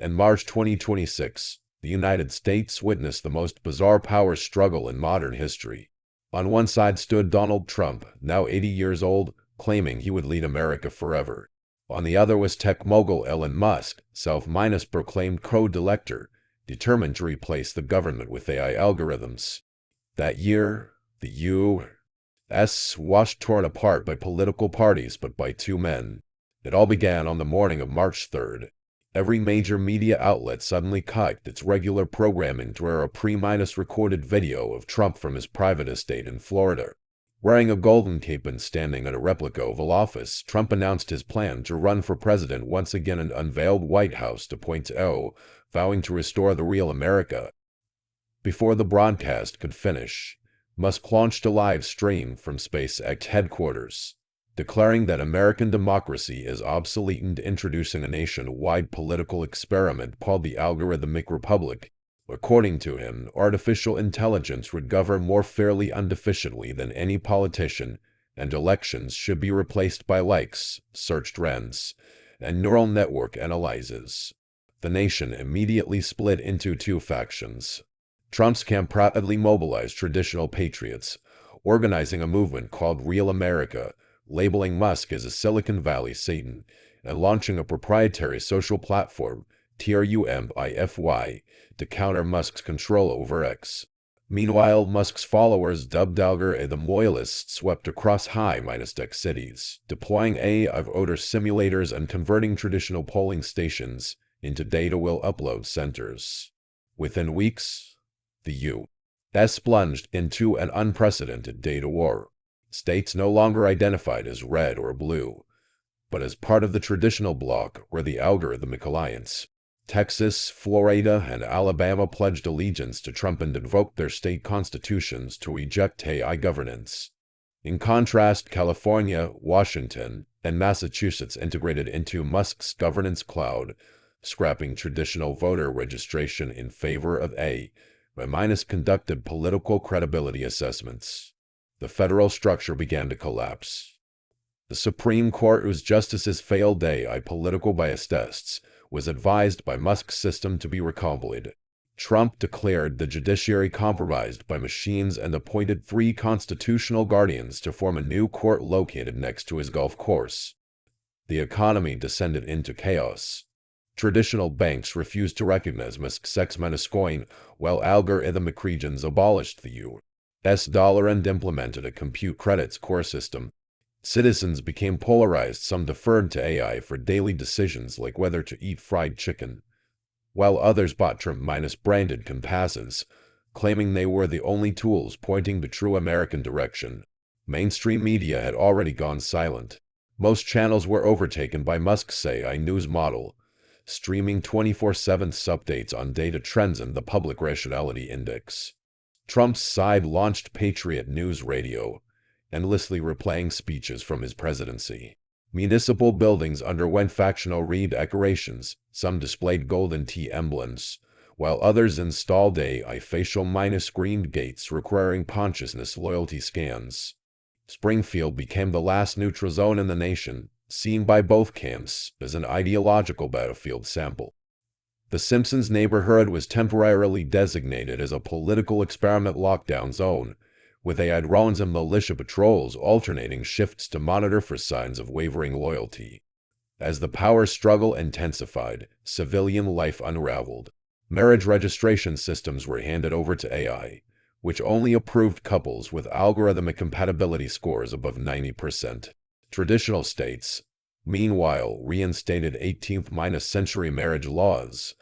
In March 2026, the United States witnessed the most bizarre power struggle in modern history. On one side stood Donald Trump, now 80 years old, claiming he would lead America forever. On the other was tech mogul Elon Musk, self-proclaimed code-elector, determined to replace the government with AI algorithms. That year, the U.S. was torn apart by political parties but by two men. It all began on the morning of March 3rd. Every major media outlet suddenly cut its regular programming to air a pre-recorded video of Trump from his private estate in Florida. Wearing a golden cape and standing at a replica Oval Office, Trump announced his plan to run for president once again and unveiled White House 2.0, vowing to restore the real America. Before the broadcast could finish, Musk launched a live stream from SpaceX headquarters, declaring that American democracy is obsolete and introducing a nationwide political experiment called the Algorithmic Republic. According to him, artificial intelligence would govern more fairly and efficiently than any politician, and elections should be replaced by likes, search trends, and neural network analyses. The nation immediately split into two factions. Trump's camp proudly mobilized traditional patriots, organizing a movement called Real America, labeling Musk as a Silicon Valley Satan, and launching a proprietary social platform, Trump, to counter Musk's control over X. Meanwhile, Musk's followers, dubbed Algorithmic Loyalists, swept across high-tech cities, deploying AI voter simulators and converting traditional polling stations into data will upload centers. Within weeks, the U.S. plunged into an unprecedented data war. States no longer identified as red or blue, but as part of the traditional bloc or the Algorithmic Alliance. Texas, Florida, and Alabama pledged allegiance to Trump and invoked their state constitutions to reject AI governance. In contrast, California, Washington, and Massachusetts integrated into Musk's governance cloud, scrapping traditional voter registration in favor of conducted political credibility assessments. The federal structure began to collapse. The Supreme Court, whose justices failed AI political bias tests, was advised by Musk's system to be recompiled. Trump declared the judiciary compromised by machines and appointed 3 constitutional guardians to form a new court located next to his golf course. The economy descended into chaos. Traditional banks refused to recognize Musk's coin, while algorithmic regions abolished the U.S. dollar and implemented a compute credit score system. Citizens became polarized. Some deferred to AI for daily decisions like whether to eat fried chicken, while others bought Trump-branded compasses, claiming they were the only tools pointing to true American direction. Mainstream media had already gone silent. Most channels were overtaken by Musk's AI news model, streaming 24/7 updates on data trends and the Public Rationality Index. Trump's side launched Patriot News Radio, endlessly replaying speeches from his presidency. Municipal buildings underwent factional redecorations. Some displayed golden T emblems, while others installed AI facial screened gates requiring consciousness loyalty scans. Springfield became the last neutral zone in the nation, seen by both camps as an ideological battlefield sample. The Simpsons neighborhood was temporarily designated as a political experiment lockdown zone, with AI drones and militia patrols alternating shifts to monitor for signs of wavering loyalty. As the power struggle intensified, civilian life unraveled. Marriage registration systems were handed over to AI, which only approved couples with algorithmic compatibility scores above 90%. Traditional states, meanwhile, reinstated 18th-century marriage laws,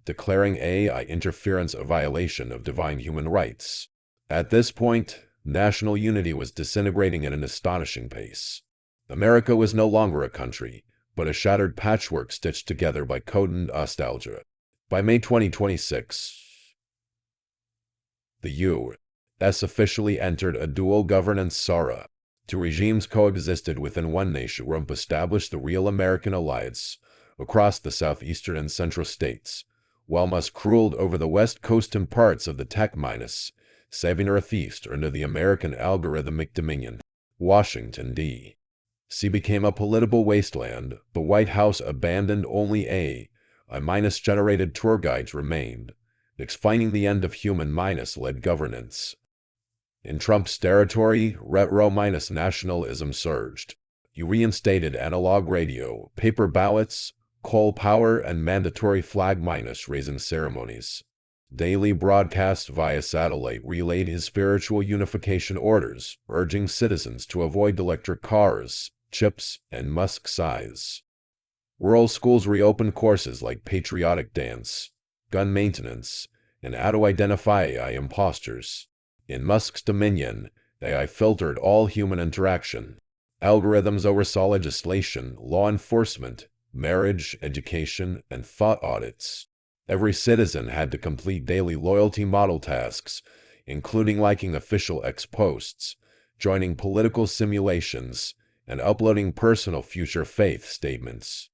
declaring AI interference a violation of divine human rights. At this point, national unity was disintegrating at an astonishing pace. America was no longer a country, but a shattered patchwork stitched together by code and nostalgia. By May 2026, the U.S. officially entered a dual governance era. Two regimes coexisted within one nation. Trump established the Real American Alliance across the southeastern and central states, while Musk ruled over the west coast and parts of the tech-savvy northeast under the American Algorithmic Dominion. Washington, D.C. became a political wasteland. The White House abandoned only AI-generated tour guides remained, explaining the end of human-led governance. In Trump's territory, retro-nationalism surged. He reinstated analog radio, paper ballots, coal power, and mandatory flag-raising ceremonies. Daily broadcasts via satellite relayed his spiritual unification orders, urging citizens to avoid electric cars, chips, and Musk size. Rural schools reopened courses like patriotic dance, gun maintenance, and how to identify AI imposters. In Musk's dominion, AI filtered all human interaction. Algorithms oversaw legislation, law enforcement, marriage, education, and thought audits. Every citizen had to complete daily loyalty model tasks, including liking official X posts, joining political simulations, and uploading personal future faith statements.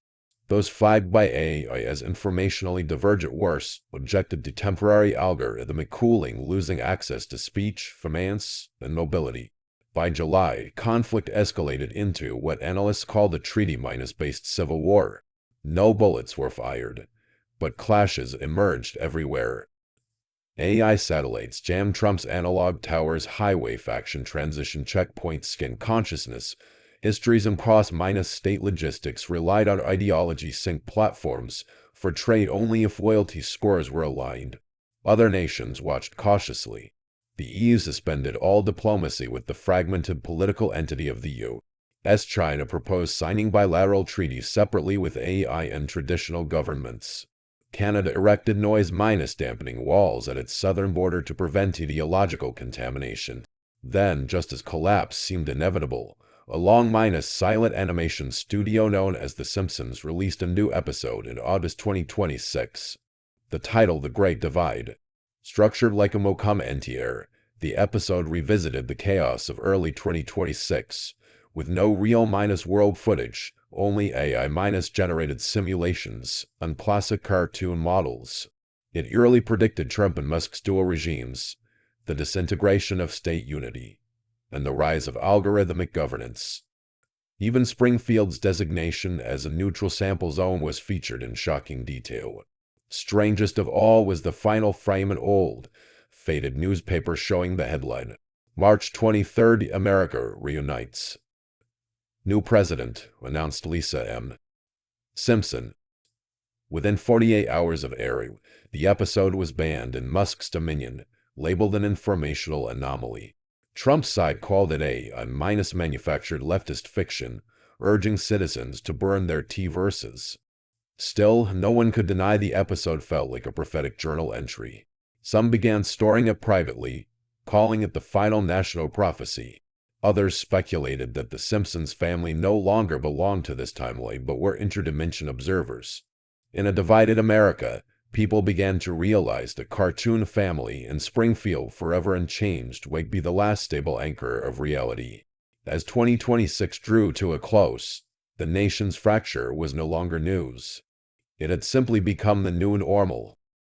Those flagged by AI as informationally divergent worse objected to temporary algorithmic cooling, losing access to speech, finance, and mobility. By July, conflict escalated into what analysts called a treaty-based civil war. No bullets were fired, but clashes emerged everywhere. AI satellites jammed Trump's analog towers, highway faction transition checkpoints, skin consciousness, histories, and cross-state logistics relied on ideology-sync platforms for trade only if loyalty scores were aligned. Other nations watched cautiously. The EU suspended all diplomacy with the fragmented political entity of the U.S. China proposed signing bilateral treaties separately with AI and traditional governments. Canada erected noise-dampening walls at its southern border to prevent ideological contamination. Then, just as collapse seemed inevitable, a long-silent animation studio known as The Simpsons released a new episode in August 2026. The title, The Great Divide. Structured like a mockumentary, the episode revisited the chaos of early 2026, with no real-world footage, only AI-generated simulations, and classic cartoon models. It eerily predicted Trump and Musk's dual regimes, the disintegration of state unity, and the rise of algorithmic governance. Even Springfield's designation as a neutral sample zone was featured in shocking detail. Strangest of all was the final frame, an old, faded newspaper showing the headline, March 23rd, America reunites. New president, announced Lisa M. Simpson. Within 48 hours of airing, the episode was banned in Musk's dominion, labeled an informational anomaly. Trump's side called it AI-manufactured leftist fiction, urging citizens to burn their T-verses. Still, no one could deny the episode felt like a prophetic journal entry. Some began storing it privately, calling it the final national prophecy. Others speculated that the Simpsons family no longer belonged to this timeline but were interdimension observers. In a divided America, people began to realize the cartoon family in Springfield forever unchanged would be the last stable anchor of reality. As 2026 drew to a close, the nation's fracture was no longer news. It had simply become the new normal.